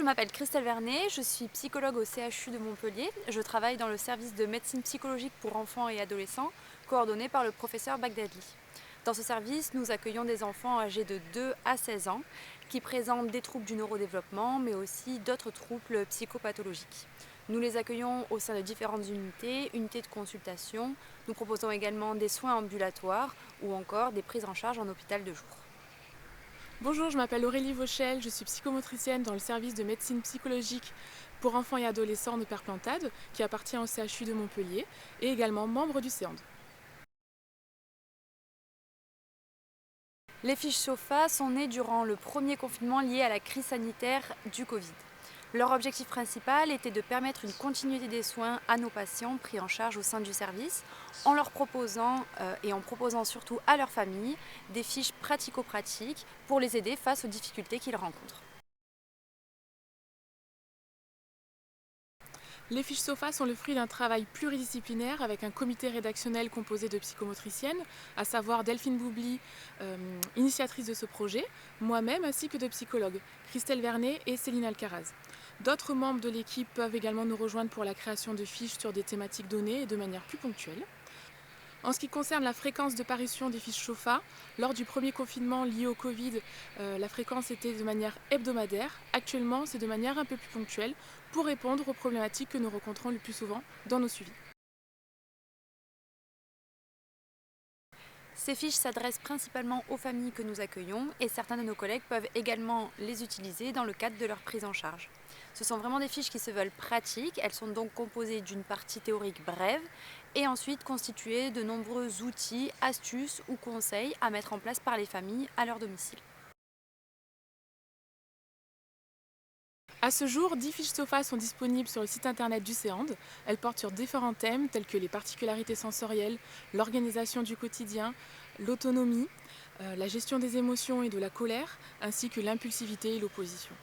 m'appelle Christelle Vernet, je suis psychologue au CHU de Montpellier. Je travaille dans le service de médecine psychologique pour enfants et adolescents, coordonné par le professeur Bagdadi. Dans ce service, nous accueillons des enfants âgés de 2 à 16 ans qui présentent des troubles du neurodéveloppement, mais aussi d'autres troubles psychopathologiques. Nous les accueillons au sein de différentes unités de consultation. Nous proposons également des soins ambulatoires ou encore des prises en charge en hôpital de jour. Bonjour, je m'appelle Aurélie Vauchel, je suis psychomotricienne dans le service de médecine psychologique pour enfants et adolescents de Perplantade, qui appartient au CHU de Montpellier, et également membre du CEAND. Les fiches SOFA sont nées durant le premier confinement lié à la crise sanitaire du Covid. Leur objectif principal était de permettre une continuité des soins à nos patients pris en charge au sein du service, en leur proposant et en proposant surtout à leurs familles des fiches pratico-pratiques pour les aider face aux difficultés qu'ils rencontrent. Les fiches SOFA sont le fruit d'un travail pluridisciplinaire avec un comité rédactionnel composé de psychomotriciennes, à savoir Delphine Boubli, initiatrice de ce projet, moi-même ainsi que de psychologues, Christelle Vernet et Céline Alcaraz. D'autres membres de l'équipe peuvent également nous rejoindre pour la création de fiches sur des thématiques données et de manière plus ponctuelle. En ce qui concerne la fréquence de parution des fiches SOFA, lors du premier confinement lié au Covid, la fréquence était de manière hebdomadaire. Actuellement, c'est de manière un peu plus ponctuelle pour répondre aux problématiques que nous rencontrons le plus souvent dans nos suivis. Ces fiches s'adressent principalement aux familles que nous accueillons et certains de nos collègues peuvent également les utiliser dans le cadre de leur prise en charge. Ce sont vraiment des fiches qui se veulent pratiques, elles sont donc composées d'une partie théorique brève et ensuite constituées de nombreux outils, astuces ou conseils à mettre en place par les familles à leur domicile. À ce jour, 10 fiches SOFA sont disponibles sur le site internet du CEAND. Elles portent sur différents thèmes tels que les particularités sensorielles, l'organisation du quotidien, l'autonomie, la gestion des émotions et de la colère, ainsi que l'impulsivité et l'opposition.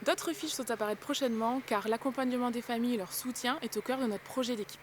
D'autres fiches sont à paraître prochainement car l'accompagnement des familles et leur soutien est au cœur de notre projet d'équipe.